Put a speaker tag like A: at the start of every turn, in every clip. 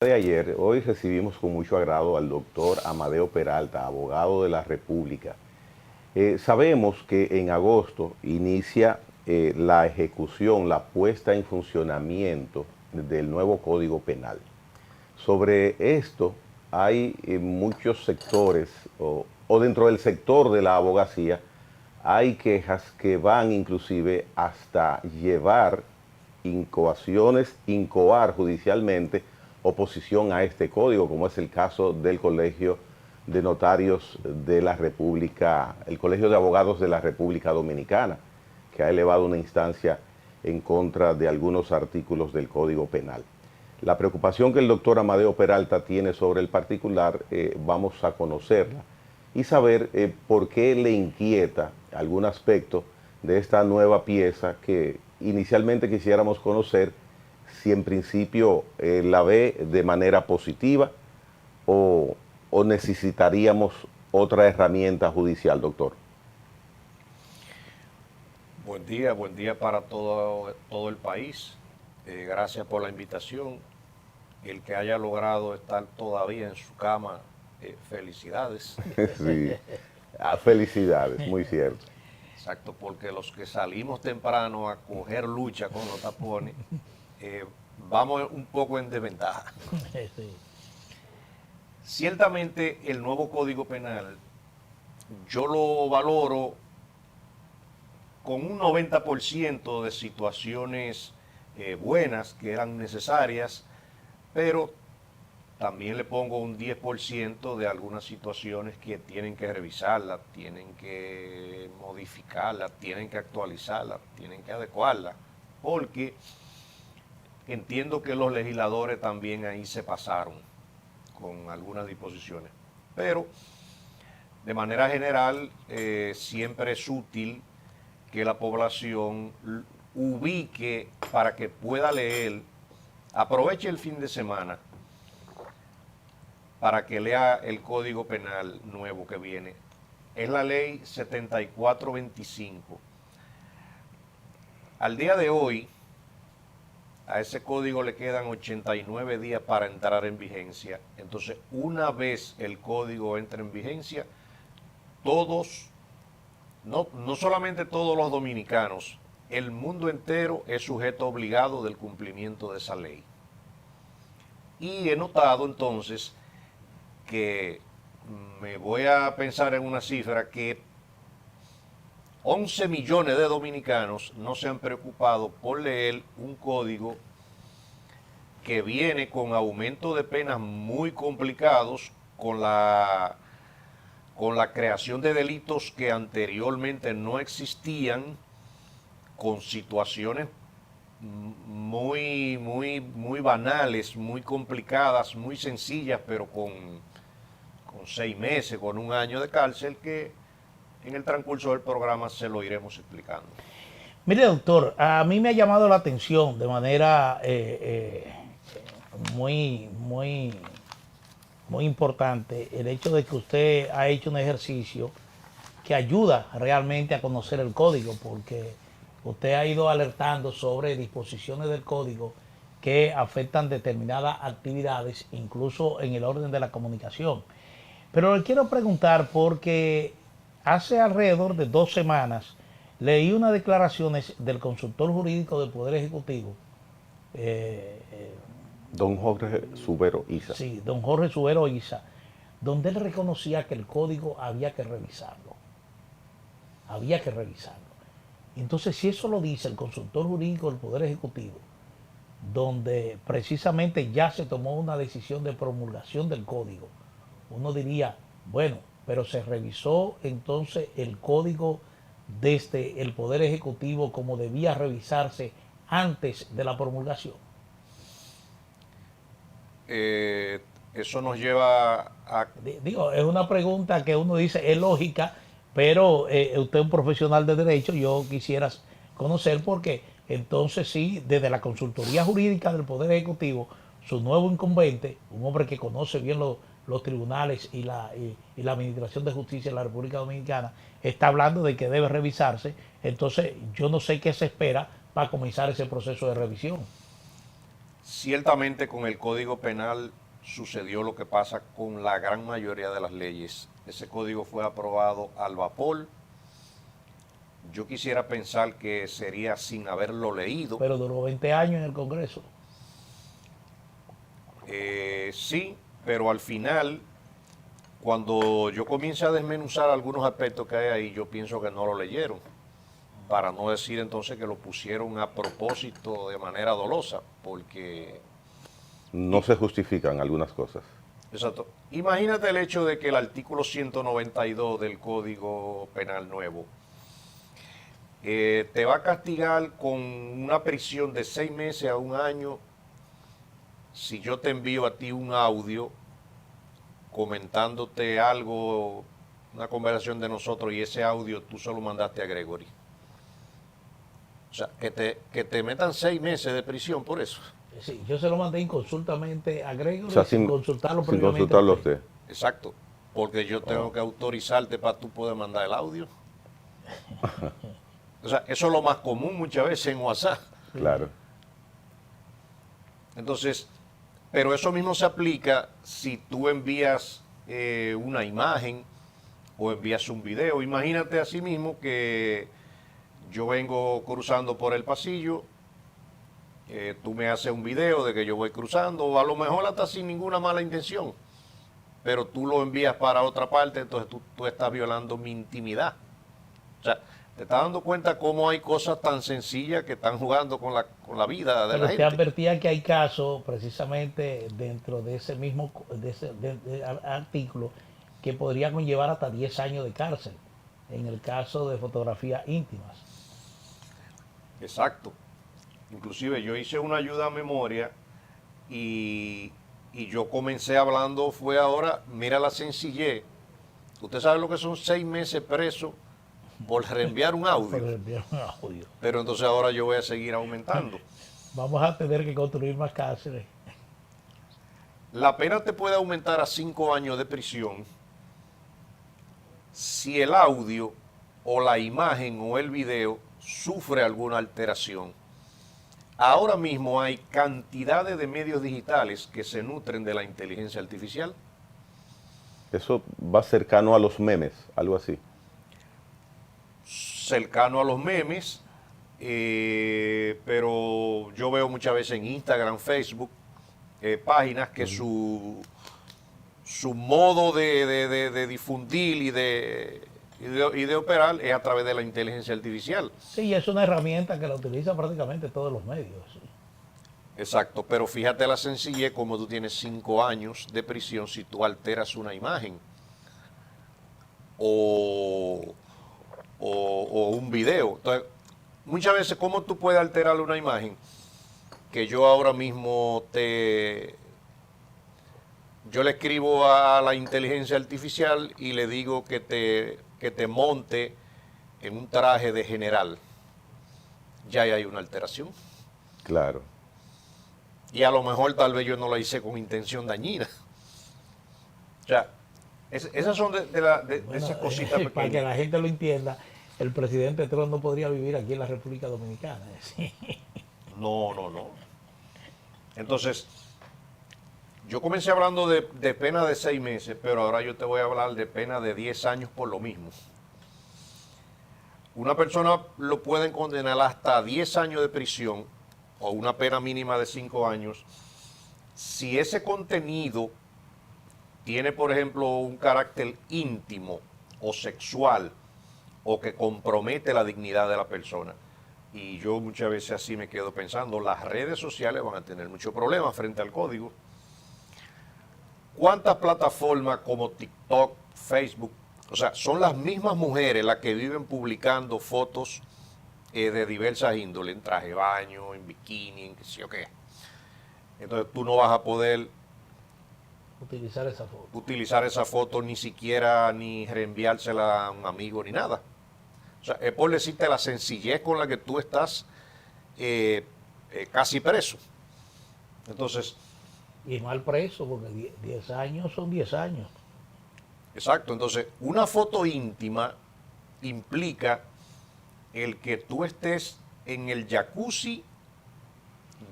A: de ayer, hoy recibimos con mucho agrado al doctor Amadeo Peralta, abogado de la República. Sabemos que en agosto inicia la ejecución, la puesta en funcionamiento del nuevo Código Penal. Sobre esto hay muchos sectores, o dentro del sector de la abogacía, hay quejas que van inclusive hasta llevar incoar judicialmente oposición a este código, como es el caso del Colegio de Notarios de la República, el Colegio de Abogados de la República Dominicana, que ha elevado una instancia en contra de algunos artículos del Código Penal. La preocupación que el doctor Amadeo Peralta tiene sobre el particular, vamos a conocerla y saber por qué le inquieta algún aspecto de esta nueva pieza que inicialmente quisiéramos conocer, si en principio la ve de manera positiva o necesitaríamos otra herramienta judicial, doctor.
B: Buen día para todo el país. Gracias por la invitación. El que haya logrado estar todavía en su cama, felicidades.
A: Sí, felicidades, muy cierto.
B: Exacto, porque los que salimos temprano a coger lucha con los tapones, vamos un poco en desventaja.
C: Sí.
B: Ciertamente el nuevo Código Penal yo lo valoro con un 90% de situaciones buenas que eran necesarias, pero también le pongo un 10% de algunas situaciones que tienen que revisarlas, tienen que modificarlas, tienen que actualizarlas, tienen que adecuarlas, porque entiendo que los legisladores también ahí se pasaron con algunas disposiciones. Pero de manera general siempre es útil que la población ubique para que pueda leer, aproveche el fin de semana para que lea el Código Penal nuevo que viene. Es la ley 7425. Al día de hoy, a ese código le quedan 89 días para entrar en vigencia. Entonces, una vez el código entre en vigencia, todos, no solamente todos los dominicanos, el mundo entero es sujeto obligado del cumplimiento de esa ley. Y he notado entonces que me voy a pensar en una cifra que 11 millones de dominicanos no se han preocupado por leer un código que viene con aumento de penas muy complicados, con la creación de delitos que anteriormente no existían, con situaciones muy banales, muy complicadas, muy sencillas, pero con 6 meses, con un año de cárcel, que en el transcurso del programa se lo iremos explicando.
C: Mire, doctor, a mí me ha llamado la atención de manera muy importante el hecho de que usted ha hecho un ejercicio que ayuda realmente a conocer el código, porque usted ha ido alertando sobre disposiciones del código que afectan determinadas actividades, incluso en el orden de la comunicación. Pero le quiero preguntar porque hace alrededor de 2 semanas leí unas declaraciones del consultor jurídico del Poder Ejecutivo,
A: Don Jorge Subero Isa.
C: sí, don Jorge Subero Isa, donde él reconocía que el código había que revisarlo. Había que revisarlo. Entonces, si eso lo dice el consultor jurídico del Poder Ejecutivo, donde precisamente ya se tomó una decisión de promulgación del código, uno diría, bueno, pero se revisó entonces el código desde el Poder Ejecutivo como debía revisarse antes de la promulgación.
B: Eso nos lleva a...
C: Digo, es una pregunta que uno dice, es lógica, pero usted es un profesional de derecho, yo quisiera conocer porque entonces sí, desde la consultoría jurídica del Poder Ejecutivo, su nuevo incumbente, un hombre que conoce bien los tribunales y la administración de justicia en la República Dominicana, está hablando de que debe revisarse. Entonces yo no sé qué se espera para comenzar ese proceso de revisión.
B: Ciertamente con el Código Penal sucedió lo que pasa con la gran mayoría de las leyes. Ese código fue aprobado al vapor. Yo quisiera pensar que sería sin haberlo leído.
C: Pero duró 20 años en el Congreso.
B: Sí, pero al final, cuando yo comience a desmenuzar algunos aspectos que hay ahí, yo pienso que no lo leyeron. Para no decir entonces que lo pusieron a propósito de manera dolosa, porque...
A: No se justifican algunas cosas.
B: Exacto. Imagínate el hecho de que el artículo 192 del Código Penal nuevo te va a castigar con una prisión de 6 meses a 1 año si yo te envío a ti un audio comentándote algo, una conversación de nosotros, y ese audio tú solo mandaste a Gregory. O sea, que te metan 6 meses de prisión por eso.
C: Sí, yo se lo mandé inconsultamente a Gregory,
A: O sea,
C: sin consultarlo
A: sin
C: previamente.
A: consultarlo a usted.
B: Exacto, porque yo tengo que autorizarte para tú poder mandar el audio. O sea, eso es lo más común muchas veces en WhatsApp.
A: Claro.
B: Entonces, pero eso mismo se aplica si tú envías una imagen o envías un video. Imagínate así mismo que yo vengo cruzando por el pasillo, tú me haces un video de que yo voy cruzando, o a lo mejor hasta sin ninguna mala intención, pero tú lo envías para otra parte, entonces tú estás violando mi intimidad. O sea, te estás dando cuenta cómo hay cosas tan sencillas que están jugando con la vida de
C: Pero
B: la
C: usted
B: gente.
C: advertía que hay casos precisamente dentro de ese mismo artículo que podría conllevar hasta 10 años de cárcel en el caso de fotografías íntimas.
B: Exacto. Inclusive yo hice una ayuda a memoria y yo comencé hablando, fue ahora, mira la sencillez. Usted sabe lo que son 6 meses preso por reenviar un
C: Por
B: audio.
C: enviar un audio.
B: Pero entonces ahora yo voy a seguir aumentando.
C: Vamos a tener que construir más cárceles.
B: La pena te puede aumentar a 5 años de prisión si el audio o la imagen o el video sufre alguna alteración. Ahora mismo hay cantidades de medios digitales que se nutren de la inteligencia artificial.
A: Eso va cercano a los memes, algo así.
B: Cercano a los memes, pero yo veo muchas veces en Instagram, Facebook, páginas que su modo de difundir y de operar es a través de la inteligencia artificial.
C: Sí, es una herramienta que la utilizan prácticamente todos los medios.
B: Exacto, pero fíjate la sencillez como tú tienes 5 años de prisión si tú alteras una imagen o un video. Entonces, muchas veces, ¿cómo tú puedes alterar una imagen? Que yo ahora mismo yo le escribo a la inteligencia artificial y le digo que te monte en un traje de general. Ya ahí hay una alteración.
A: Claro.
B: Y a lo mejor tal vez yo no la hice con intención dañina. O sea, esas son de esas cositas
C: Para que
B: pequeñas.
C: la gente lo entienda, el presidente Trump no podría vivir aquí en la República Dominicana. Sí.
B: No. Entonces, yo comencé hablando de pena de 6 meses, pero ahora yo te voy a hablar de pena de 10 años por lo mismo. Una persona lo pueden condenar hasta 10 años de prisión o una pena mínima de 5 años si ese contenido tiene, por ejemplo, un carácter íntimo o sexual o que compromete la dignidad de la persona. Y yo muchas veces así me quedo pensando, las redes sociales van a tener muchos problemas frente al código. ¿Cuántas plataformas como TikTok, Facebook, o sea, son las mismas mujeres las que viven publicando fotos de diversas índoles, en traje de baño, en bikini, en qué sé yo qué? Entonces tú no vas a poder utilizar esa foto ni siquiera ni reenviársela a un amigo ni nada. O sea, es por decirte la sencillez con la que tú estás casi preso. Entonces...
C: Y mal preso, porque 10 años son 10 años.
B: Exacto, entonces una foto íntima implica el que tú estés en el jacuzzi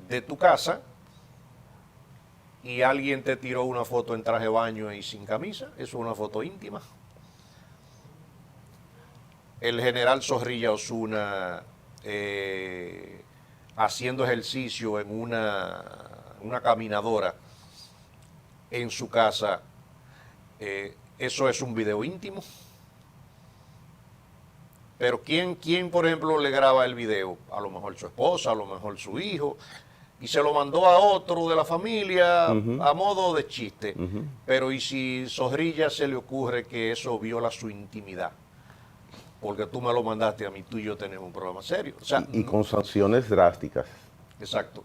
B: de tu casa y alguien te tiró una foto en traje de baño y sin camisa, eso es una foto íntima. El general Zorrilla Osuna haciendo ejercicio en una caminadora en su casa, eso es un video íntimo. Pero ¿quién, por ejemplo, le graba el video? A lo mejor su esposa, a lo mejor su hijo, y se lo mandó a otro de la familia a modo de chiste. Pero ¿y si Zorrilla se le ocurre que eso viola su intimidad? Porque tú me lo mandaste a mí, tú y yo tenemos un problema serio. O sea,
A: y con sanciones drásticas.
B: Exacto.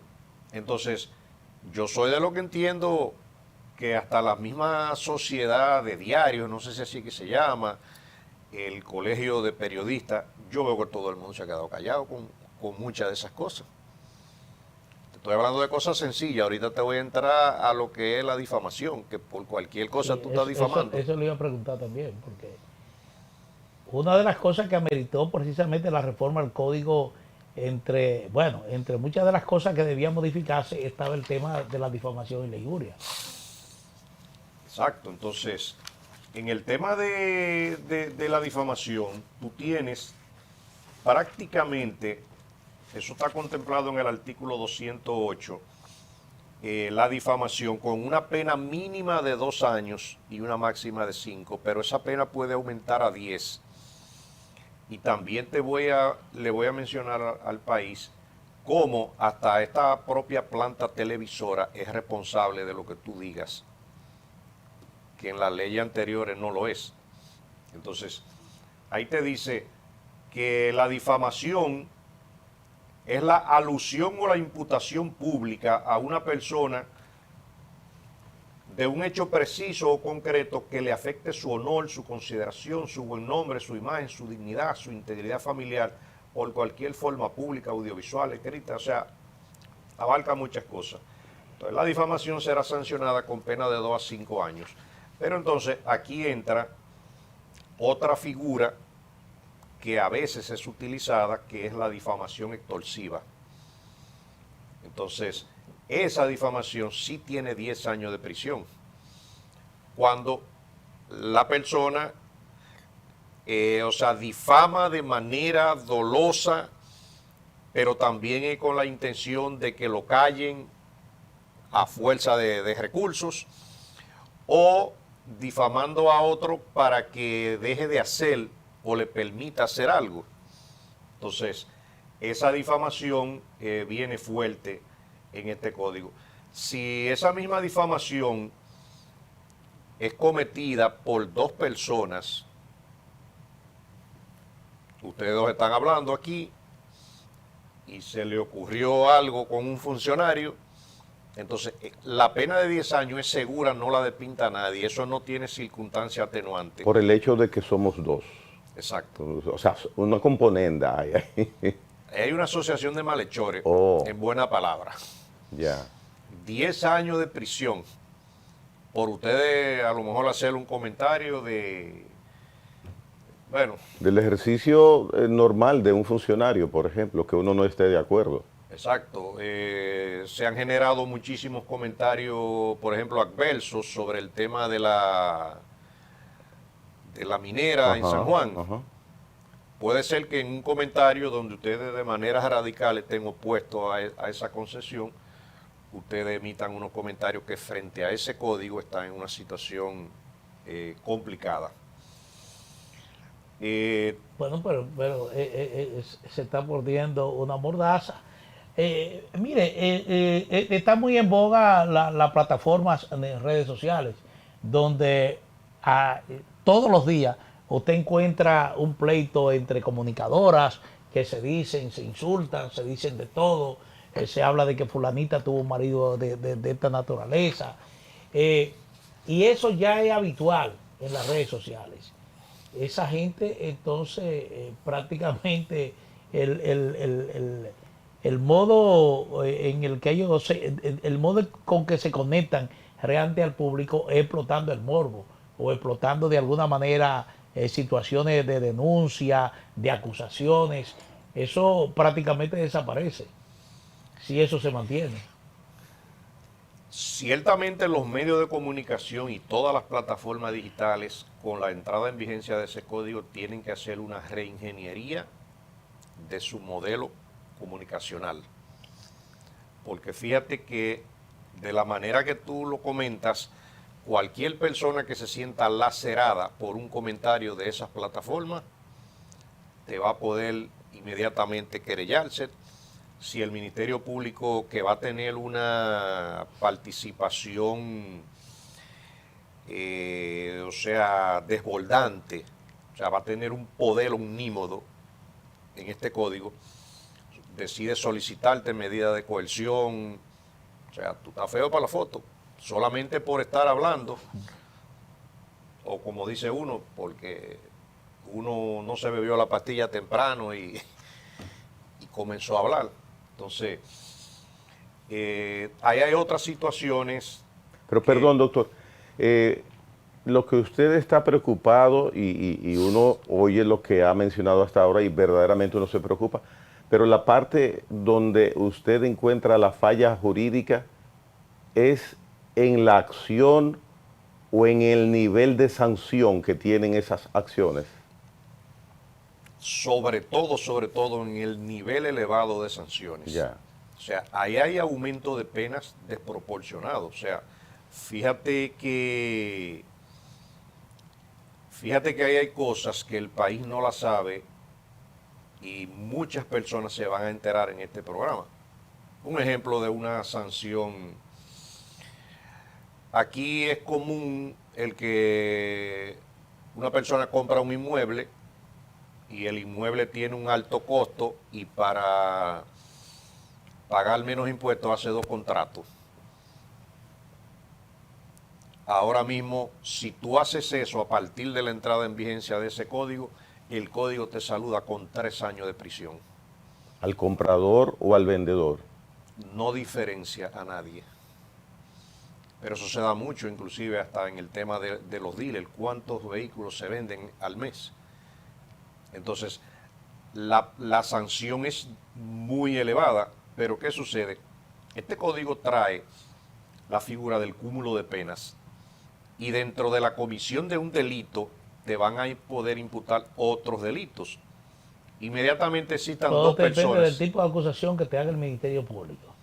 B: Entonces, yo soy de lo que entiendo que hasta la misma sociedad de diarios, no sé si así que se llama, el colegio de periodistas, yo veo que todo el mundo se ha quedado callado con muchas de esas cosas. Te estoy hablando de cosas sencillas, ahorita te voy a entrar a lo que es la difamación, que por cualquier cosa tú estás difamando.
C: Eso le iba a preguntar también, porque una de las cosas que ameritó precisamente la reforma al código, entre muchas de las cosas que debían modificarse, estaba el tema de la difamación y la injuria.
B: Exacto, entonces, en el tema de la difamación, tú tienes prácticamente, eso está contemplado en el artículo 208, la difamación con una pena mínima de 2 años y una máxima de 5, pero esa pena puede aumentar a 10. Y también le voy a mencionar al país cómo hasta esta propia planta televisora es responsable de lo que tú digas, que en las leyes anteriores no lo es. Entonces, ahí te dice que la difamación es la alusión o la imputación pública a una persona de un hecho preciso o concreto que le afecte su honor, su consideración, su buen nombre, su imagen, su dignidad, su integridad familiar, por cualquier forma pública, audiovisual, escrita, o sea, abarca muchas cosas. Entonces, la difamación será sancionada con pena de 2 a 5 años. Pero entonces aquí entra otra figura que a veces es utilizada, que es la difamación extorsiva. Entonces, esa difamación sí tiene 10 años de prisión. Cuando la persona, difama de manera dolosa, pero también con la intención de que lo callen a fuerza de recursos, o difamando a otro para que deje de hacer o le permita hacer algo. Entonces, esa difamación viene fuerte en este código. Si esa misma difamación es cometida por 2 personas, ustedes 2 están hablando aquí y se le ocurrió algo con un funcionario, entonces la pena de 10 años es segura, no la despinta a nadie, eso no tiene circunstancia atenuante.
A: Por el hecho de que somos 2.
B: Exacto.
A: O sea, una componenda hay ahí.
B: Hay una asociación de malhechores, en buena palabra.
A: Ya.
B: 10 años de prisión por ustedes a lo mejor hacer un comentario
A: del ejercicio normal de un funcionario, por ejemplo, que uno no esté de acuerdo.
B: Exacto. Se han generado muchísimos comentarios, por ejemplo, adversos sobre el tema de la minera en San Juan. Puede ser que en un comentario donde ustedes de manera radical estén opuestos a esa concesión, ustedes emitan unos comentarios que frente a ese código están en una situación complicada.
C: Bueno, pero se está mordiendo una mordaza. Está muy en boga las plataformas en redes sociales, donde todos los días usted encuentra un pleito entre comunicadoras que se dicen, se insultan, se dicen de todo. Se habla de que fulanita tuvo un marido de esta naturaleza. Y eso ya es habitual en las redes sociales. Esa gente, entonces, prácticamente el modo en el que ellos, el modo con que se conectan realmente al público es explotando el morbo o explotando de alguna manera situaciones de denuncia, de acusaciones. Eso prácticamente desaparece si eso se mantiene.
B: Ciertamente los medios de comunicación y todas las plataformas digitales con la entrada en vigencia de ese código tienen que hacer una reingeniería de su modelo comunicacional. Porque fíjate que de la manera que tú lo comentas, cualquier persona que se sienta lacerada por un comentario de esas plataformas te va a poder inmediatamente querellarse. Si el Ministerio Público, que va a tener una participación, o sea, desbordante, o sea, va a tener un poder omnímodo en este código, decide solicitarte medida de coerción, o sea, tú estás feo para la foto, solamente por estar hablando, o como dice uno, porque uno no se bebió la pastilla temprano y comenzó a hablar. Entonces, ahí hay otras situaciones.
A: Pero perdón, doctor, lo que usted está preocupado y uno oye lo que ha mencionado hasta ahora y verdaderamente uno se preocupa, pero la parte donde usted encuentra la falla jurídica es en la acción o en el nivel de sanción que tienen esas acciones.
B: Sobre todo en el nivel elevado de sanciones.
A: Ya.
B: O sea, ahí hay aumento de penas desproporcionado. O sea, fíjate que ahí hay cosas que el país no las sabe y muchas personas se van a enterar en este programa. Un ejemplo de una sanción. Aquí es común el que una persona compra un inmueble y el inmueble tiene un alto costo y para pagar menos impuestos hace 2 contratos. Ahora mismo, si tú haces eso a partir de la entrada en vigencia de ese código, el código te saluda con 3 años de prisión.
A: ¿Al comprador o al vendedor?
B: No diferencia a nadie. Pero eso se da mucho, inclusive hasta en el tema de los dealers, cuántos vehículos se venden al mes. Entonces, la sanción es muy elevada, pero ¿qué sucede? Este código trae la figura del cúmulo de penas y dentro de la comisión de un delito te van a poder imputar otros delitos. Inmediatamente citan
C: Todo
B: dos
C: depende
B: personas.
C: del tipo de acusación que te haga el Ministerio Público.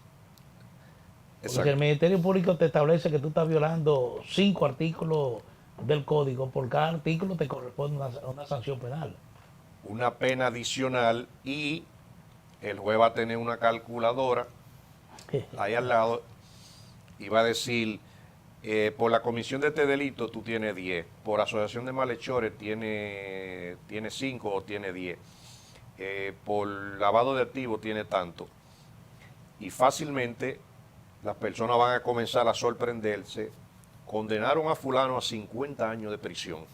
C: Porque si el
B: Exacto.
C: Ministerio Público te establece que tú estás violando 5 artículos del código, por cada artículo te corresponde una sanción penal.
B: Una pena adicional y el juez va a tener una calculadora ahí al lado y va a decir, por la comisión de este delito tú tienes 10, por asociación de malhechores tiene 5 o tiene 10, por lavado de activos tiene tanto. Y fácilmente las personas van a comenzar a sorprenderse. Condenaron a fulano a 50 años de prisión.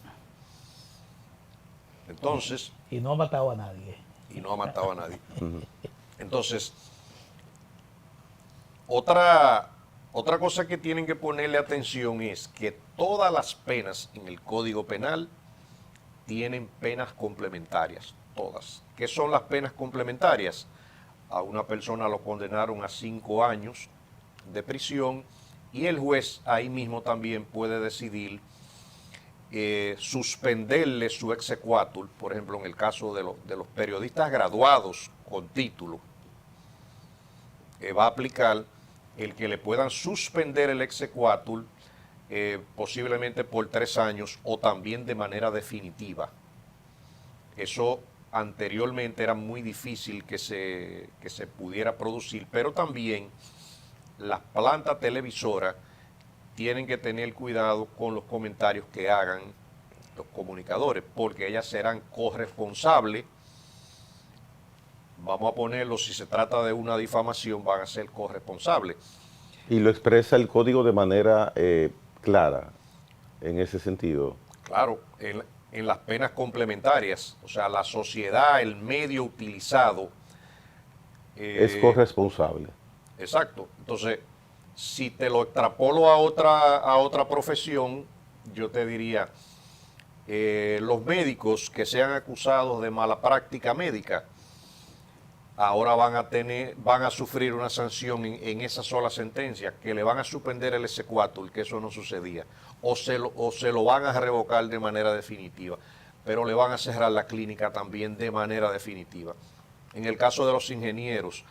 B: Entonces,
C: Y no ha matado a nadie.
B: y no ha matado a nadie. Entonces, otra cosa que tienen que ponerle atención es que todas las penas en el Código Penal tienen penas complementarias, todas. ¿Qué son las penas complementarias? A una persona lo condenaron a 5 años de prisión y el juez ahí mismo también puede decidir suspenderle su exequatur, por ejemplo, en el caso de los periodistas graduados con título, va a aplicar el que le puedan suspender el exequatur posiblemente por 3 años o también de manera definitiva. Eso anteriormente era muy difícil que se pudiera producir, pero también las plantas televisoras tienen que tener cuidado con los comentarios que hagan los comunicadores, porque ellas serán corresponsables. Vamos a ponerlo, si se trata de una difamación, van a ser corresponsables.
A: Y lo expresa el código de manera clara en ese sentido.
B: Claro, en las penas complementarias, o sea, la sociedad, el medio utilizado.
A: Es corresponsable.
B: Exacto. Entonces, si te lo extrapolo a otra profesión, yo te diría, los médicos que sean acusados de mala práctica médica, ahora van a sufrir una sanción en esa sola sentencia, que le van a suspender el exequatur, que eso no sucedía, o se lo van a revocar de manera definitiva, pero le van a cerrar la clínica también de manera definitiva. En el caso de los ingenieros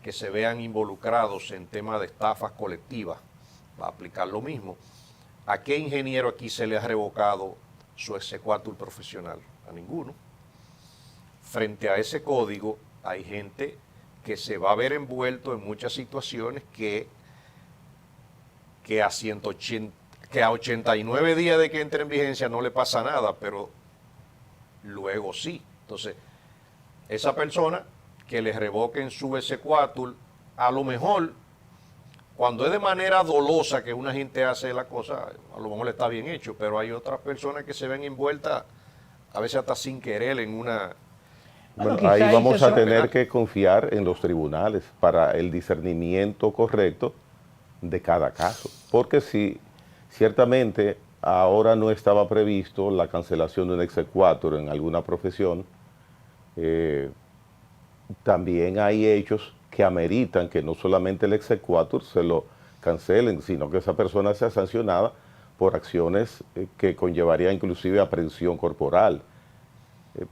B: que se vean involucrados en temas de estafas colectivas, va a aplicar lo mismo. ¿A qué ingeniero aquí se le ha revocado su exequatur profesional? A ninguno. Frente a ese código, hay gente que se va a ver envuelto en muchas situaciones que a 89 días de que entre en vigencia no le pasa nada, pero luego sí. Entonces, esa persona que le revoquen su exequatur, a lo mejor, cuando es de manera dolosa que una gente hace la cosa, a lo mejor está bien hecho, pero hay otras personas que se ven envueltas, a veces hasta sin querer, en una...
A: Bueno,
C: quizá
A: ahí
C: ahí
A: vamos
C: se
A: a
C: son-
A: tener que confiar en los tribunales para el discernimiento correcto de cada caso. Porque si ciertamente ahora no estaba previsto la cancelación de un exequatur en alguna profesión, también hay hechos que ameritan que no solamente el exequatur se lo cancelen, sino que esa persona sea sancionada por acciones que conllevaría inclusive aprehensión corporal.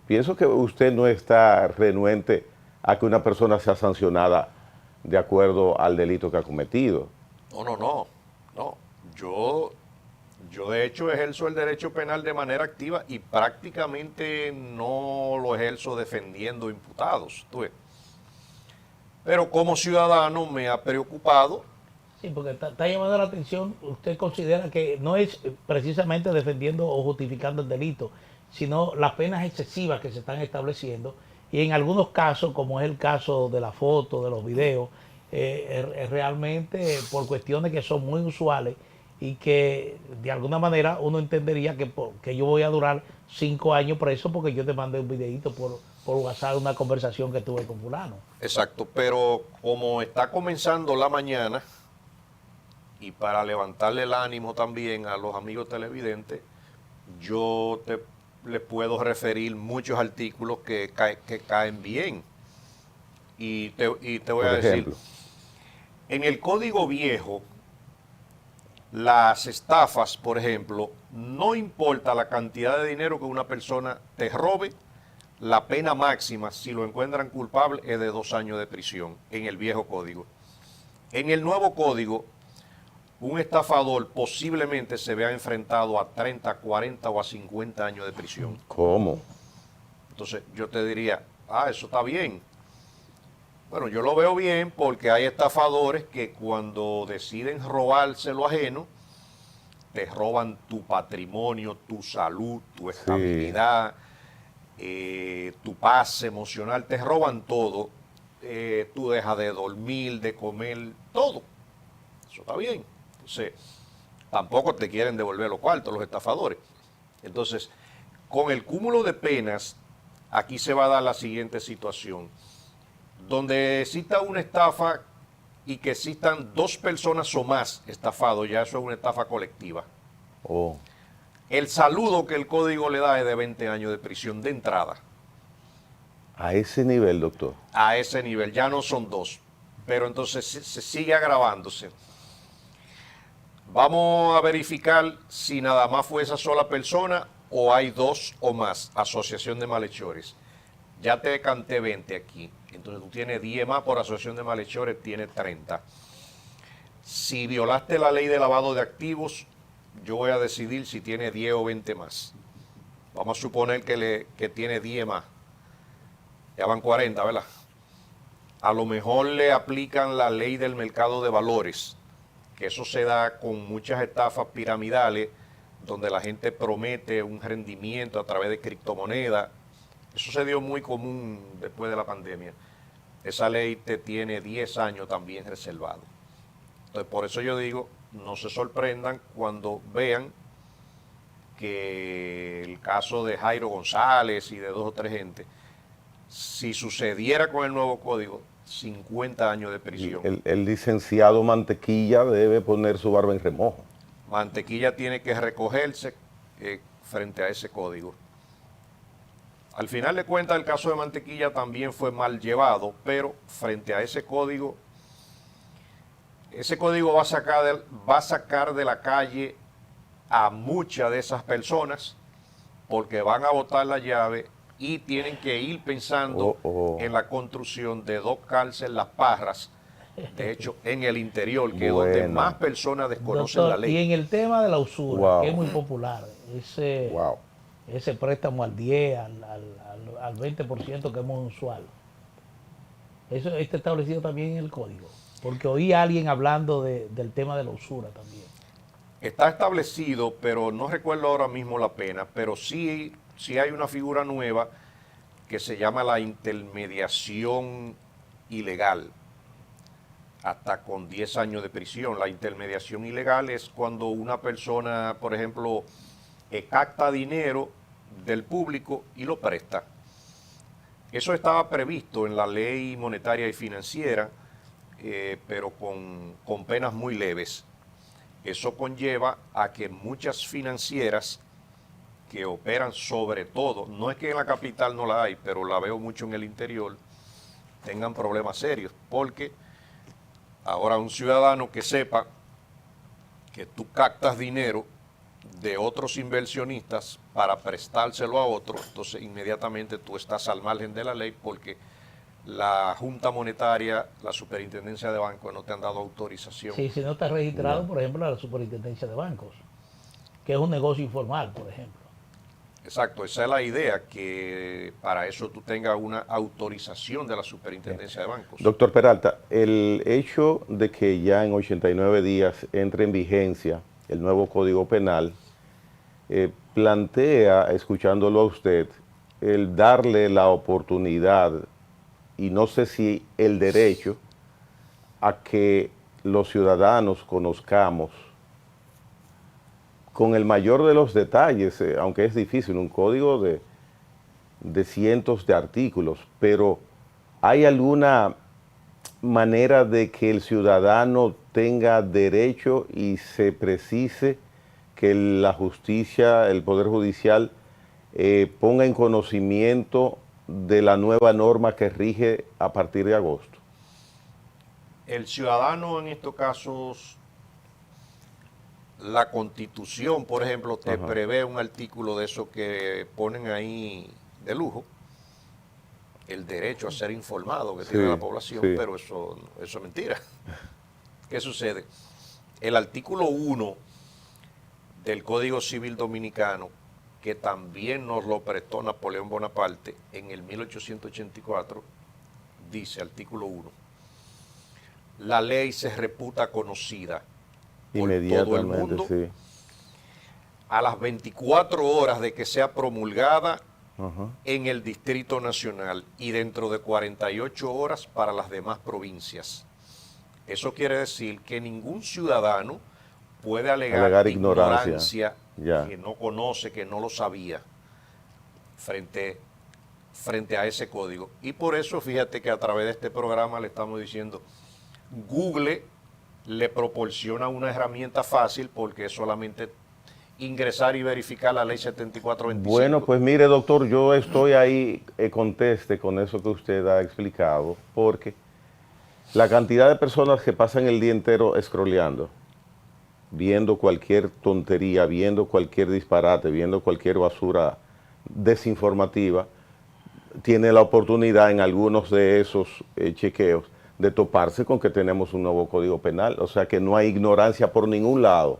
A: Pienso que usted no está renuente a que una persona sea sancionada de acuerdo al delito que ha cometido.
B: No. Yo de hecho ejerzo el derecho penal de manera activa y prácticamente no lo ejerzo defendiendo imputados. ¿Tú ves? Pero como ciudadano me ha preocupado.
C: Sí, porque está llamando la atención, usted considera que no es precisamente defendiendo o justificando el delito, sino las penas excesivas que se están estableciendo y en algunos casos, como es el caso de la foto, de los videos, es realmente por cuestiones que son muy usuales y que de alguna manera uno entendería que yo voy a durar 5 años preso porque yo te mandé un videito por WhatsApp, una conversación que tuve con fulano.
B: Exacto, pero como está comenzando la mañana, y para levantarle el ánimo también a los amigos televidentes, les puedo referir muchos artículos que caen bien. Y te voy
A: Por
B: a decir,
A: ejemplo,
B: en el Código Viejo, las estafas, por ejemplo, no importa la cantidad de dinero que una persona te robe, la pena máxima, si lo encuentran culpable, es de 2 años de prisión en el viejo código. En el nuevo código, un estafador posiblemente se vea enfrentado a 30, 40 o a 50 años de prisión.
A: ¿cómo?
B: Entonces yo te diría, eso está bien. Bueno, yo lo veo bien porque hay estafadores que cuando deciden robarse lo ajeno, te roban tu patrimonio, tu salud, tu estabilidad, tu paz emocional, te roban todo. Tú dejas de dormir, de comer, todo. Eso está bien. Entonces, tampoco te quieren devolver los cuartos los estafadores. Entonces, con el cúmulo de penas, aquí se va a dar la siguiente situación. Donde exista una estafa y que existan 2 personas o más estafados, ya eso es una estafa colectiva.
A: Oh,
B: El saludo que el código le da es de 20 años de prisión de entrada.
A: a ese nivel, doctor.
B: A ese nivel, ya no son 2. Pero entonces se sigue agravándose. Vamos a verificar si nada más fue esa sola persona o hay 2 o más, asociación de malhechores. Ya te canté 20 aquí, entonces tú tienes 10 más por asociación de malhechores, tienes 30. Si violaste la ley de lavado de activos, yo voy a decidir si tiene 10 o 20 más. Vamos a suponer que tiene 10 más. Ya van 40, ¿verdad? A lo mejor le aplican la ley del mercado de valores, que eso se da con muchas estafas piramidales, donde la gente promete un rendimiento a través de criptomonedas. Eso se dio muy común después de la pandemia. Esa ley te tiene 10 años también reservado. Entonces, por eso yo digo, no se sorprendan cuando vean que el caso de Jairo González y de 2 o 3 gente, si sucediera con el nuevo código, 50 años de prisión.
A: El licenciado Mantequilla debe poner su barba en remojo.
B: Mantequilla tiene que recogerse frente a ese código. Al final de cuentas, el caso de Mantequilla también fue mal llevado, pero frente a ese código va a sacar de la calle a muchas de esas personas porque van a botar la llave y tienen que ir pensando en la construcción de 2 cárceles, Las Parras, de hecho, en el interior, que es donde más personas desconocen
C: Doctor,
B: la ley.
C: y en el tema de la usura,
A: Wow.
C: que es muy popular,
A: Wow.
C: ese préstamo al 10, al 20% que es muy usual, eso está establecido también en el código, porque oí a alguien hablando del tema de la usura también.
B: Está establecido, pero no recuerdo ahora mismo la pena, pero sí hay una figura nueva que se llama la intermediación ilegal, hasta con 10 años de prisión. La intermediación ilegal es cuando una persona, por ejemplo, capta dinero del público y lo presta. Eso estaba previsto en la ley monetaria y financiera, pero con penas muy leves. Eso conlleva a que muchas financieras que operan sobre todo, no es que en la capital no la hay, pero la veo mucho en el interior, tengan problemas serios, porque ahora un ciudadano que sepa que tú captas dinero de otros inversionistas para prestárselo a otro, entonces inmediatamente tú estás al margen de la ley porque la Junta Monetaria, la Superintendencia de Bancos no te han dado autorización.
C: Sí, si no está registrado, por ejemplo, a la Superintendencia de Bancos, que es un negocio informal, por ejemplo.
B: Exacto, esa es la idea, que para eso tú tengas una autorización de la Superintendencia de Bancos.
A: Doctor Peralta, el hecho de que ya en 89 días entre en vigencia el nuevo Código Penal, plantea, escuchándolo a usted, el darle la oportunidad, y no sé si el derecho, a que los ciudadanos conozcamos con el mayor de los detalles, aunque es difícil, un código de cientos de artículos, pero ¿hay alguna manera de que el ciudadano tenga derecho y se precise que la justicia, el Poder Judicial, ponga en conocimiento de la nueva norma que rige a partir de agosto?
B: El ciudadano en estos casos, la Constitución, por ejemplo, te prevé un artículo de eso que ponen ahí de lujo, el derecho a ser informado que tiene la población, pero eso es mentira. ¿Qué sucede? El artículo 1 del Código Civil Dominicano, que también nos lo prestó Napoleón Bonaparte en el 1884, dice, artículo 1, la ley se reputa conocida por todo el mundo a las 24 horas de que sea promulgada en el Distrito Nacional y dentro de 48 horas para las demás provincias. Eso quiere decir que ningún ciudadano puede alegar ignorancia que no conoce, que no lo sabía, frente a ese código. Y por eso, fíjate que a través de este programa le estamos diciendo, Google le proporciona una herramienta fácil porque es solamente ingresar y verificar la ley 7425.
A: Bueno, pues mire, doctor, yo estoy ahí, conteste con eso que usted ha explicado, porque la cantidad de personas que pasan el día entero scrolleando, viendo cualquier tontería, viendo cualquier disparate, viendo cualquier basura desinformativa, tiene la oportunidad en algunos de esos chequeos de toparse con que tenemos un nuevo Código Penal, o sea que no hay ignorancia por ningún lado.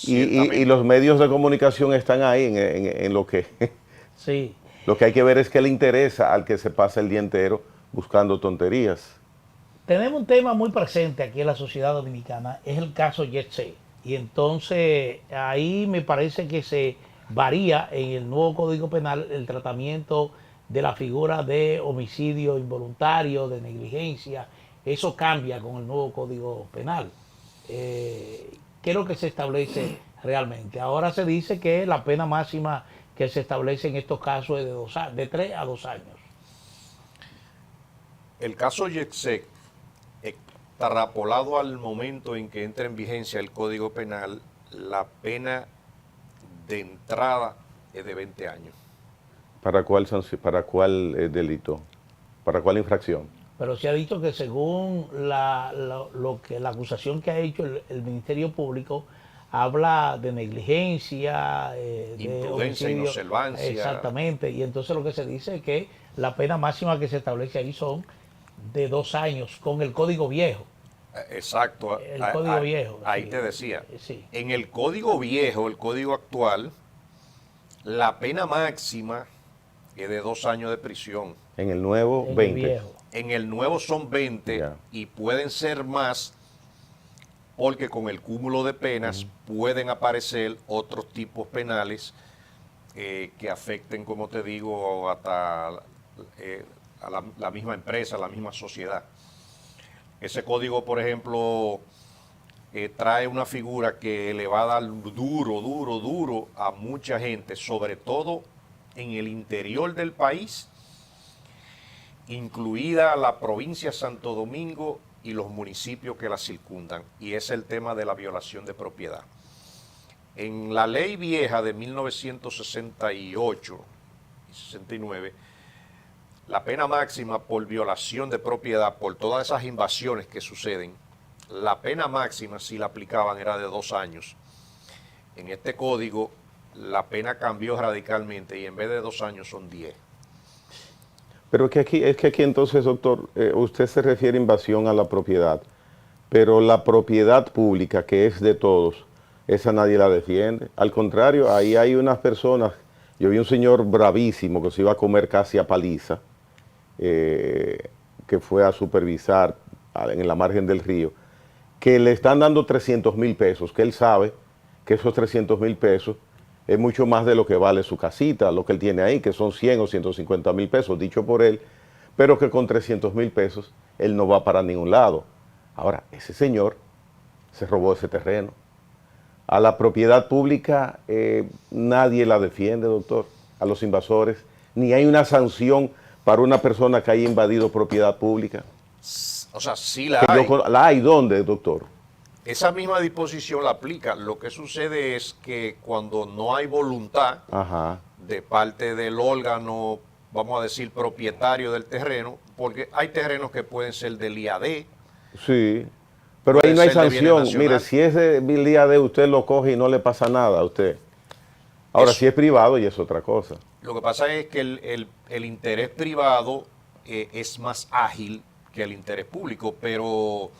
A: Y los medios de comunicación están ahí en lo que...
C: Sí.
A: Lo que hay que ver es qué le interesa al que se pasa el día entero buscando tonterías.
C: Tenemos un tema muy presente aquí en la sociedad dominicana, es el caso Yetxe. Y entonces ahí me parece que se varía en el nuevo Código Penal el tratamiento de la figura de homicidio involuntario, de negligencia. Eso cambia con el nuevo Código Penal. ¿Qué es lo que se establece realmente? Ahora se dice que la pena máxima que se establece en estos casos es de 3 a 2 años.
B: El caso Yetxe, extrapolado al momento en que entra en vigencia el Código Penal, la pena de entrada es de 20 años.
A: ¿Para cuál delito? ¿Para cuál infracción?
C: Pero se ha dicho que según la acusación que ha hecho el Ministerio Público, habla de negligencia, de
B: Imprudencia,
C: homicidio.
B: inobservancia.
C: Exactamente, y entonces lo que se dice es que la pena máxima que se establece ahí son de 2 años con el código viejo.
B: Exacto.
C: El código viejo.
B: Ahí
C: sí,
B: te decía.
C: Sí.
B: En el código viejo, el código actual, la pena máxima es de 2 años de prisión.
A: En el nuevo,
C: En el
A: 20.
C: viejo.
B: En el nuevo son 20
A: Ya.
B: y pueden ser más porque con el cúmulo de penas pueden aparecer otros tipos penales que afecten, como te digo, hasta a la misma empresa, a la misma sociedad. Ese código, por ejemplo, trae una figura que le va a dar duro a mucha gente, sobre todo en el interior del país, incluida la provincia de Santo Domingo y los municipios que la circundan, y es el tema de la violación de propiedad. En la ley vieja de 1968 y 69, la pena máxima por violación de propiedad, por todas esas invasiones que suceden, la pena máxima, si la aplicaban, era de 2 años. En este código, la pena cambió radicalmente y en vez de 2 años son 10.
A: Pero es que aquí entonces, doctor, usted se refiere a invasión a la propiedad, pero la propiedad pública, que es de todos, esa nadie la defiende. Al contrario, ahí hay unas personas, yo vi un señor bravísimo que se iba a comer casi a paliza, que fue a supervisar en la margen del río, que le están dando 300,000 pesos, que él sabe que esos 300,000 pesos es mucho más de lo que vale su casita, lo que él tiene ahí, que son 100 o 150,000 pesos, dicho por él, pero que con 300,000 pesos él no va para ningún lado. Ahora, ese señor se robó ese terreno. A la propiedad pública nadie la defiende, doctor, a los invasores, ni hay una sanción para una persona que haya invadido propiedad pública.
B: O sea, sí la
A: Que
B: hay.
A: ¿La hay dónde, doctor?
B: Esa misma disposición la aplica. Lo que sucede es que cuando no hay voluntad
A: Ajá.
B: de parte del órgano, vamos a decir, propietario del terreno, porque hay terrenos que pueden ser del IAD.
A: Sí, pero
B: Puede
A: ahí no hay
B: ser de bienes
A: sanción.
B: nacional.
A: Mire, si es el día de usted lo coge y no le pasa nada a usted. Ahora,
B: Eso.
A: si es privado, y es otra cosa.
B: Lo que pasa es que el interés privado es más ágil que el interés público, pero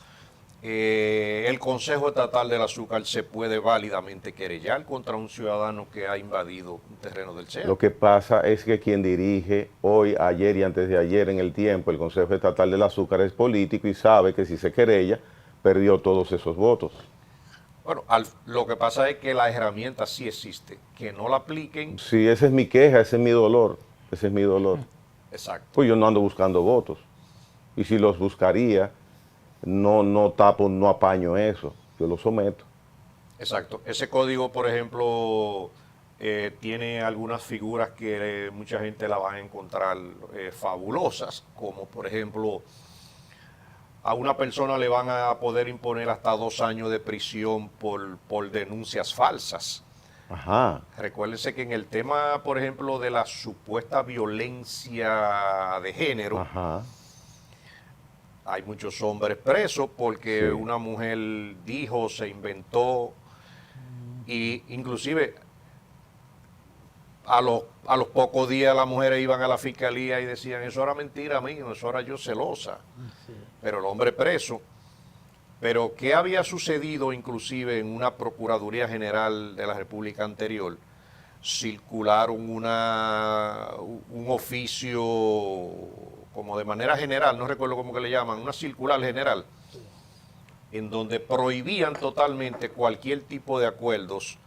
B: el Consejo Estatal del Azúcar se puede válidamente querellar contra un ciudadano que ha invadido un terreno del CEA.
A: Lo que pasa es que quien dirige hoy, ayer y antes de ayer en el tiempo, el Consejo Estatal del Azúcar es político y sabe que si se querella, perdió todos esos votos.
B: Bueno, lo que pasa es que la herramienta sí existe, que no la apliquen.
A: Sí, esa es mi queja, ese es mi dolor, ese es mi dolor.
B: Exacto.
A: Pues yo no ando buscando votos. Y si los buscaría, no tapo, no apaño eso, yo lo someto.
B: Exacto. Ese código, por ejemplo, tiene algunas figuras que mucha gente la va a encontrar fabulosas, como por ejemplo, a una persona le van a poder imponer hasta 2 años de prisión por denuncias falsas.
A: Ajá.
B: Recuérdense que en el tema, por ejemplo, de la supuesta violencia de género,
A: Ajá.
B: hay muchos hombres presos porque
A: Sí.
B: una mujer dijo, se inventó, y inclusive a los pocos días las mujeres iban a la fiscalía y decían, eso era mentira mío, eso era yo celosa, pero el hombre preso. Pero ¿qué había sucedido inclusive en una Procuraduría General de la República anterior? Circularon un oficio como de manera general, no recuerdo cómo que le llaman, una circular general, en donde prohibían totalmente cualquier tipo de acuerdos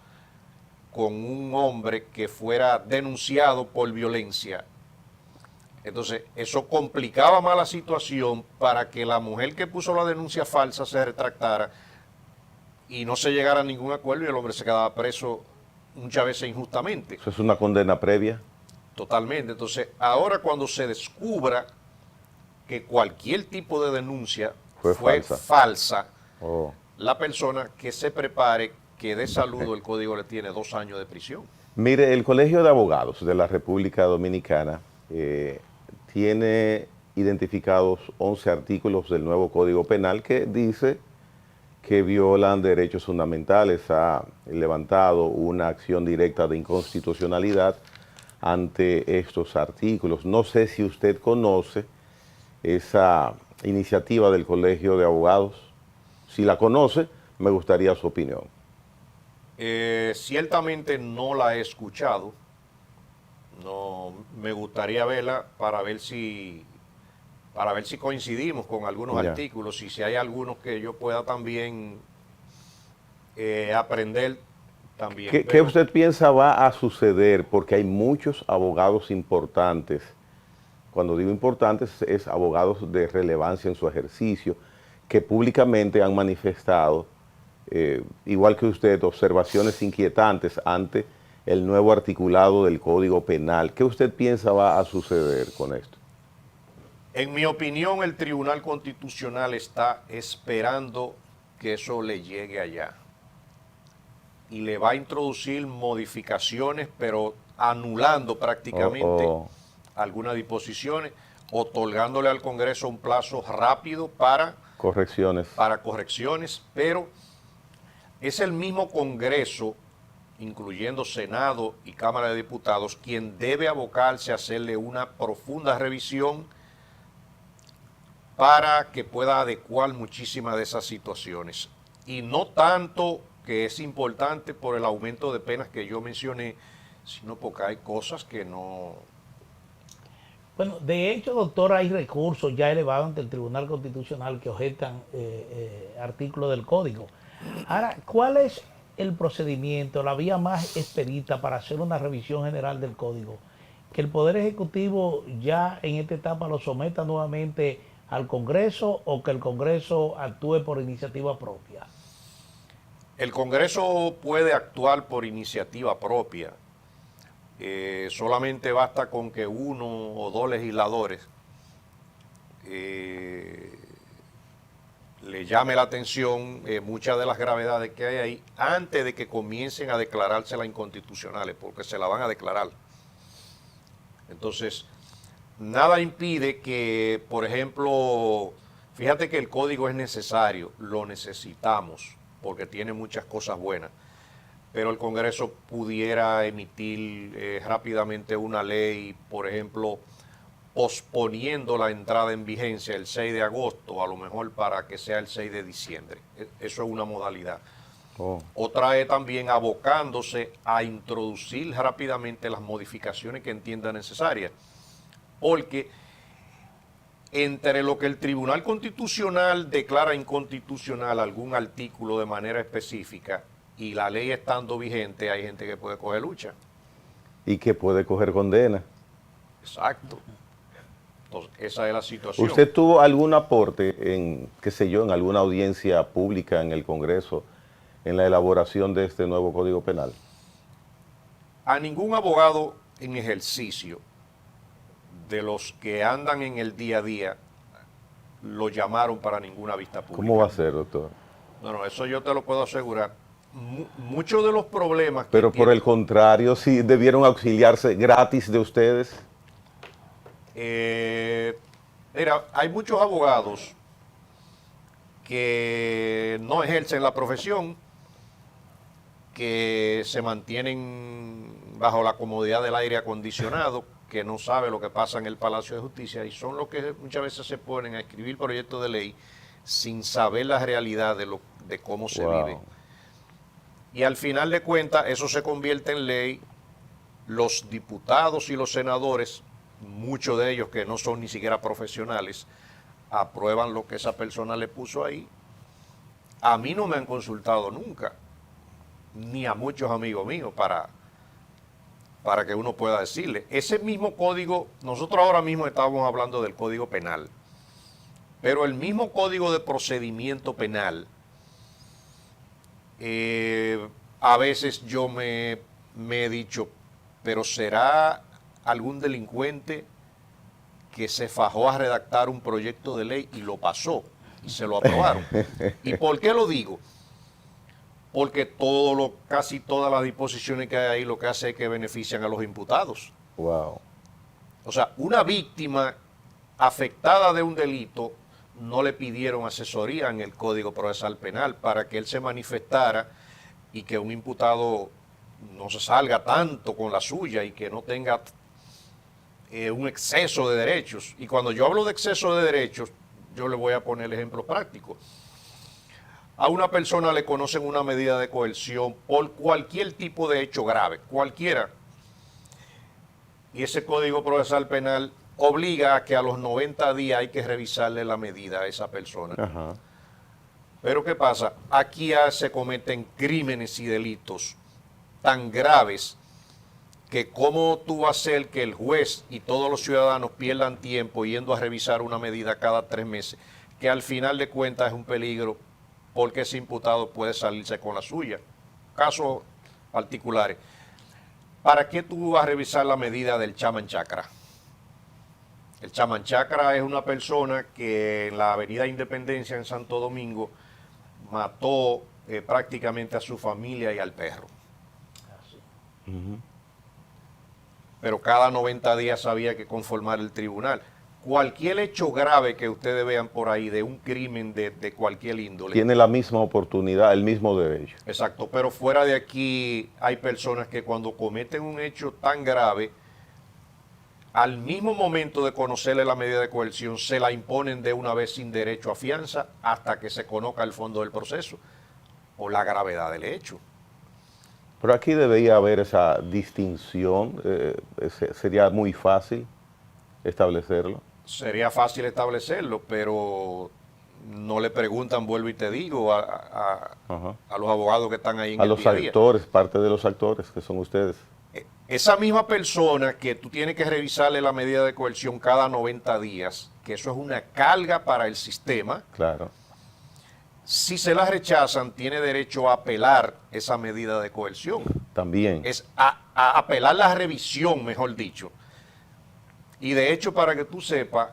B: con un hombre que fuera denunciado por violencia. Entonces, eso complicaba más la situación para que la mujer que puso la denuncia falsa se retractara y no se llegara a ningún acuerdo y el hombre se quedaba preso muchas veces injustamente.
A: Eso es una condena previa.
B: Totalmente. Entonces, ahora cuando se descubra que cualquier tipo de denuncia fue falsa,
A: Oh.
B: la persona que se prepare, que dé saludo, el código le tiene 2 años de prisión.
A: Mire, el Colegio de Abogados de la República Dominicana tiene identificados 11 artículos del nuevo Código Penal que dice que violan derechos fundamentales. Ha levantado una acción directa de inconstitucionalidad ante estos artículos. No sé si usted conoce esa iniciativa del Colegio de Abogados. Si la conoce, me gustaría su opinión.
B: Ciertamente no la he escuchado. No, me gustaría verla para ver si coincidimos con algunos
A: Ya.
B: artículos y si hay algunos que yo pueda también aprender también.
A: ¿Qué usted piensa va a suceder? Porque hay muchos abogados importantes. Cuando digo importantes, es abogados de relevancia en su ejercicio, que públicamente han manifestado, igual que usted, observaciones inquietantes ante el nuevo articulado del Código Penal. ¿Qué usted piensa va a suceder con esto?
B: En mi opinión, el Tribunal Constitucional está esperando que eso le llegue allá. Y le va a introducir modificaciones, pero anulando prácticamente algunas disposiciones, otorgándole al Congreso un plazo rápido para correcciones, pero es el mismo Congreso, incluyendo Senado y Cámara de Diputados, quien debe abocarse a hacerle una profunda revisión para que pueda adecuar muchísimas de esas situaciones. Y no tanto que es importante por el aumento de penas que yo mencioné, sino porque hay cosas que no...
C: Bueno, de hecho, doctor, hay recursos ya elevados ante el Tribunal Constitucional que objetan artículos del Código. Ahora, ¿cuál es el procedimiento, la vía más expedita para hacer una revisión general del Código? ¿Que el Poder Ejecutivo ya en esta etapa lo someta nuevamente al Congreso o que el Congreso actúe por iniciativa propia?
B: El Congreso puede actuar por iniciativa propia. Solamente basta con que uno o dos legisladores le llame la atención muchas de las gravedades que hay ahí antes de que comiencen a declarárselas inconstitucionales, porque se la van a declarar. Entonces, nada impide que, por ejemplo, fíjate que el código es necesario, lo necesitamos, porque tiene muchas cosas buenas, pero el Congreso pudiera emitir rápidamente una ley, por ejemplo, posponiendo la entrada en vigencia el 6 de agosto, a lo mejor para que sea el 6 de diciembre. Eso es una modalidad. Otra es también abocándose a introducir rápidamente las modificaciones que entienda necesarias, porque entre lo que el Tribunal Constitucional declara inconstitucional algún artículo de manera específica y la ley estando vigente, hay gente que puede coger lucha.
A: Y que puede coger condena.
B: Exacto. Entonces, esa es la situación.
A: ¿Usted tuvo algún aporte en, qué sé yo, en alguna audiencia pública en el Congreso en la elaboración de este nuevo Código Penal?
B: A ningún abogado en ejercicio de los que andan en el día a día lo llamaron para ninguna vista pública.
A: ¿Cómo va a ser, doctor?
B: No, eso yo te lo puedo asegurar. Muchos de los problemas...
A: Pero por el contrario, si debieron auxiliarse gratis de ustedes.
B: Mira, hay muchos abogados que no ejercen la profesión, que se mantienen bajo la comodidad del aire acondicionado, que no sabe lo que pasa en el Palacio de Justicia y son los que muchas veces se ponen a escribir proyectos de ley sin saber la realidad de cómo se vive. Y al final de cuentas eso se convierte en ley. Los diputados y los senadores, muchos de ellos que no son ni siquiera profesionales, aprueban lo que esa persona le puso ahí. A mí no me han consultado nunca, ni a muchos amigos míos para que uno pueda decirle. Ese mismo código, nosotros ahora mismo estábamos hablando del Código Penal, pero el mismo Código de Procedimiento Penal, a veces yo me he dicho, pero ¿será algún delincuente que se fajó a redactar un proyecto de ley y lo pasó y se lo aprobaron? ¿Y por qué lo digo? porque casi todas las disposiciones que hay ahí lo que hace es que benefician a los imputados.
A: Wow.
B: O sea, una víctima afectada de un delito no le pidieron asesoría en el Código Procesal Penal para que él se manifestara y que un imputado no se salga tanto con la suya y que no tenga un exceso de derechos. Y cuando yo hablo de exceso de derechos, yo le voy a poner el ejemplo práctico. A una persona le conocen una medida de coerción por cualquier tipo de hecho grave, cualquiera. Y ese Código Procesal Penal obliga a que a los 90 días hay que revisarle la medida a esa persona.
A: Ajá.
B: Pero ¿qué pasa? Aquí ya se cometen crímenes y delitos tan graves que cómo tú vas a hacer que el juez y todos los ciudadanos pierdan tiempo yendo a revisar una medida cada 3 meses, que al final de cuentas es un peligro porque ese imputado puede salirse con la suya. Casos particulares. ¿Para qué tú vas a revisar la medida del Chaman Chacra? El Chaman Chacra es una persona que en la Avenida Independencia en Santo Domingo mató prácticamente a su familia y al perro. Pero cada 90 días había que conformar el tribunal. Cualquier hecho grave que ustedes vean por ahí de un crimen de cualquier índole.
A: Tiene la misma oportunidad, el mismo derecho.
B: Exacto, pero fuera de aquí hay personas que cuando cometen un hecho tan grave, al mismo momento de conocerle la medida de coerción, se la imponen de una vez sin derecho a fianza hasta que se conozca el fondo del proceso o la gravedad del hecho.
A: Pero aquí debería haber esa distinción, sería muy fácil establecerlo.
B: Sería fácil establecerlo, pero no le preguntan, vuelvo y te digo, a los abogados que están ahí en
A: a
B: el
A: los
B: día a día.
A: actores, parte de los actores que son ustedes.
B: Esa misma persona que tú tienes que revisarle la medida de coerción cada 90 días, que eso es una carga para el sistema.
A: Claro.
B: Si se la rechazan, tiene derecho a apelar esa medida de coerción.
A: También.
B: Es a apelar la revisión, mejor dicho. Y de hecho, para que tú sepas,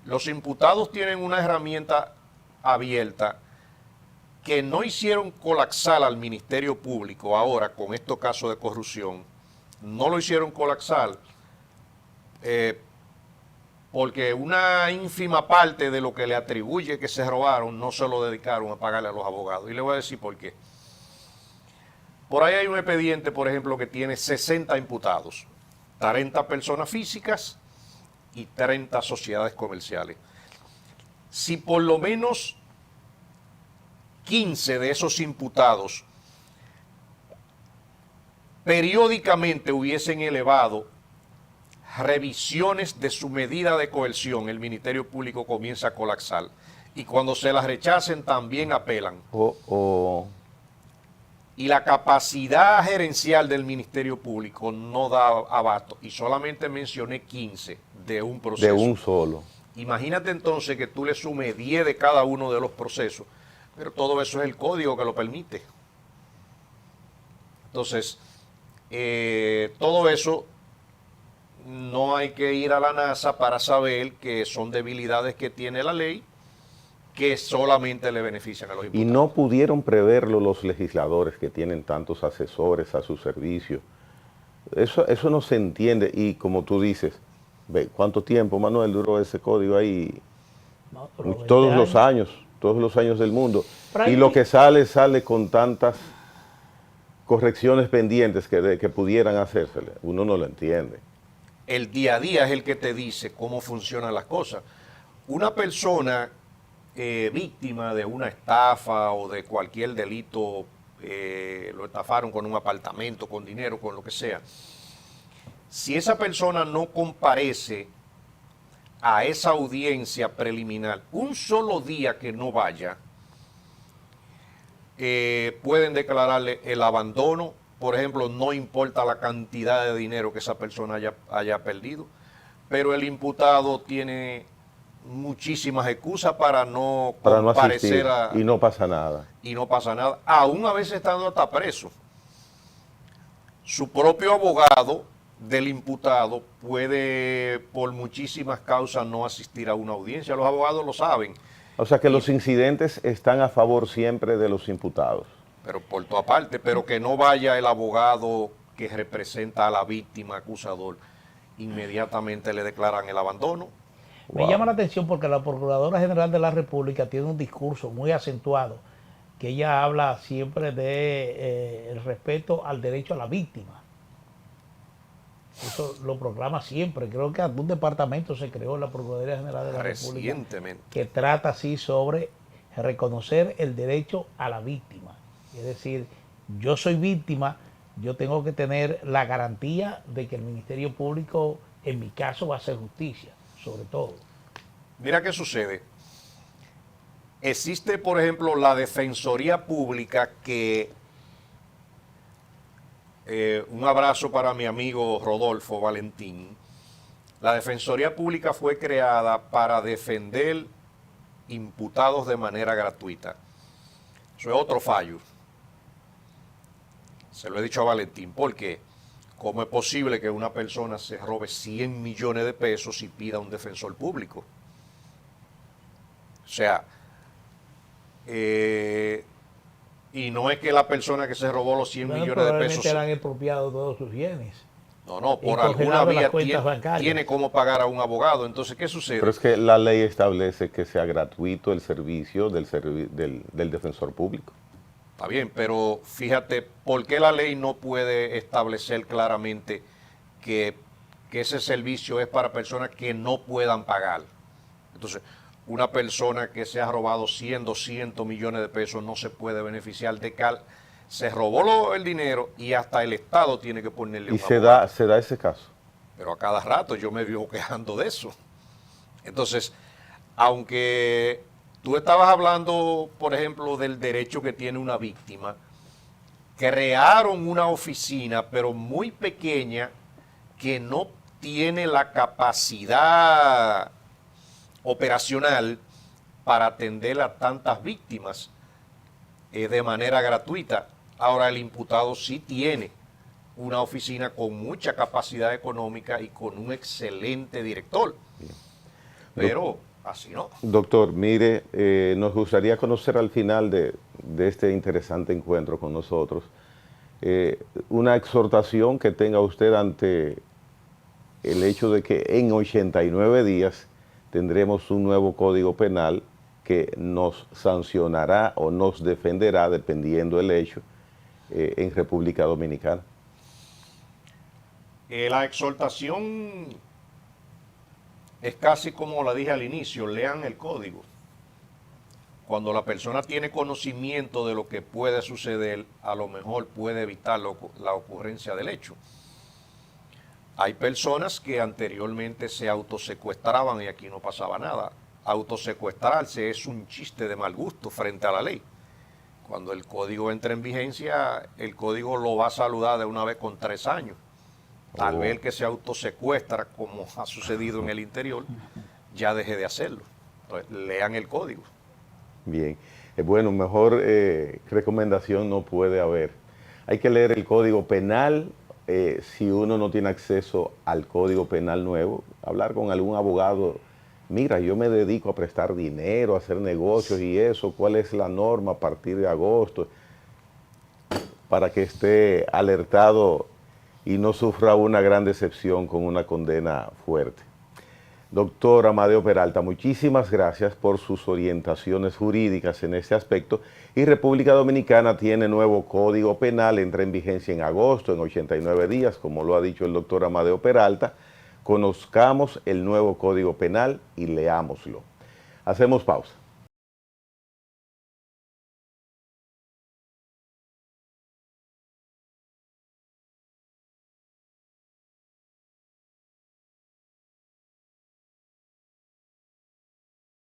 B: los imputados tienen una herramienta abierta que no hicieron colapsar al Ministerio Público ahora con estos casos de corrupción. No lo hicieron colapsar porque una ínfima parte de lo que le atribuye que se robaron no se lo dedicaron a pagarle a los abogados. Y le voy a decir por qué. Por ahí hay un expediente, por ejemplo, que tiene 60 imputados, 30 personas físicas y 30 sociedades comerciales. Si por lo menos 15 de esos imputados periódicamente hubiesen elevado revisiones de su medida de coerción, el Ministerio Público comienza a colapsar. Y cuando se las rechacen, también apelan. Y la capacidad gerencial del Ministerio Público no da abasto. Y solamente mencioné 15 de un proceso.
A: De un solo.
B: Imagínate entonces que tú le sumes 10 de cada uno de los procesos. Pero todo eso es el código que lo permite. Entonces, todo eso no hay que ir a la NASA para saber que son debilidades que tiene la ley que solamente le benefician a los imputados.
A: Y no pudieron preverlo los legisladores que tienen tantos asesores a su servicio. Eso no se entiende. Y como tú dices, ve, ¿cuánto tiempo, Manuel, duró ese código ahí?
C: No,
A: todos los años del mundo.
C: Y
A: lo que sale con tantas correcciones pendientes que pudieran hacérsele. Uno no lo entiende.
B: El día a día es el que te dice cómo funcionan las cosas. Una persona víctima de una estafa o de cualquier delito, lo estafaron con un apartamento, con dinero, con lo que sea. Si esa persona no comparece a esa audiencia preliminar, un solo día que no vaya, pueden declararle el abandono. Por ejemplo, no importa la cantidad de dinero que esa persona haya perdido, pero el imputado tiene muchísimas excusas para no comparecer
A: y no pasa nada.
B: Y no pasa nada, aún a veces estando hasta preso. Su propio abogado del imputado puede, por muchísimas causas, no asistir a una audiencia. Los abogados lo saben.
A: O sea que los incidentes están a favor siempre de los imputados.
B: pero por tu aparte, pero que no vaya el abogado que representa a la víctima, acusador, inmediatamente le declaran el abandono.
C: Me llama la atención porque la Procuradora General de la República tiene un discurso muy acentuado, que ella habla siempre de el respeto al derecho a la víctima. Eso lo proclama siempre. Creo que algún departamento se creó en la Procuraduría General de la República que trata así sobre reconocer el derecho a la víctima. Es decir, yo soy víctima, yo tengo que tener la garantía de que el Ministerio Público, en mi caso, va a hacer justicia, sobre todo.
B: Mira qué sucede. Existe, por ejemplo, la Defensoría Pública que... un abrazo para mi amigo Rodolfo Valentín. La Defensoría Pública fue creada para defender imputados de manera gratuita. Eso es otro fallo. Se lo he dicho a Valentín. ¿Por qué? ¿Cómo es posible que una persona se robe 100 millones de pesos y pida un defensor público? O sea, y no es que la persona que se robó los 100 millones de pesos...
C: Probablemente le han expropiado todos sus bienes.
B: No, por alguna vía tiene cómo pagar a un abogado. Entonces, ¿qué sucede?
A: Pero es que la ley establece que sea gratuito el servicio del defensor público.
B: Está bien, pero fíjate, ¿por qué la ley no puede establecer claramente que ese servicio es para personas que no puedan pagar? Entonces, una persona que se ha robado 100, 200 millones de pesos no se puede beneficiar de se robó el dinero y hasta el Estado tiene que ponerle un abogado.
A: Se da ese caso.
B: Pero a cada rato yo me vivo quejando de eso. Entonces, aunque tú estabas hablando, por ejemplo, del derecho que tiene una víctima, crearon una oficina, pero muy pequeña, que no tiene la capacidad operacional para atender a tantas víctimas de manera gratuita. Ahora el imputado sí tiene una oficina con mucha capacidad económica y con un excelente director. Bien. Pero así no.
A: Doctor, mire, nos gustaría conocer al final de este interesante encuentro con nosotros una exhortación que tenga usted ante el hecho de que en 89 días tendremos un nuevo Código Penal que nos sancionará o nos defenderá, dependiendo del hecho, en República Dominicana.
B: La exhortación es casi como la dije al inicio: lean el código. Cuando la persona tiene conocimiento de lo que puede suceder, a lo mejor puede evitar la ocurrencia del hecho. Hay personas que anteriormente se autosecuestraban y aquí no pasaba nada. Autosecuestrarse es un chiste de mal gusto frente a la ley. Cuando el código entre en vigencia, el código lo va a saludar de una vez con 3 años. Tal vez el que se autosecuestra, como ha sucedido en el interior, ya deje de hacerlo. Entonces, lean el código.
A: Bien. Bueno, mejor recomendación no puede haber. Hay que leer el Código Penal. Si uno no tiene acceso al Código Penal nuevo, hablar con algún abogado. Mira, yo me dedico a prestar dinero, a hacer negocios y eso, ¿cuál es la norma a partir de agosto? Para que esté alertado y no sufra una gran decepción con una condena fuerte. Doctor Amadeo Peralta, muchísimas gracias por sus orientaciones jurídicas en este aspecto. Y República Dominicana tiene nuevo Código Penal, entra en vigencia en agosto, en 89 días, como lo ha dicho el doctor Amadeo Peralta. Conozcamos el nuevo Código Penal y leámoslo. Hacemos pausa.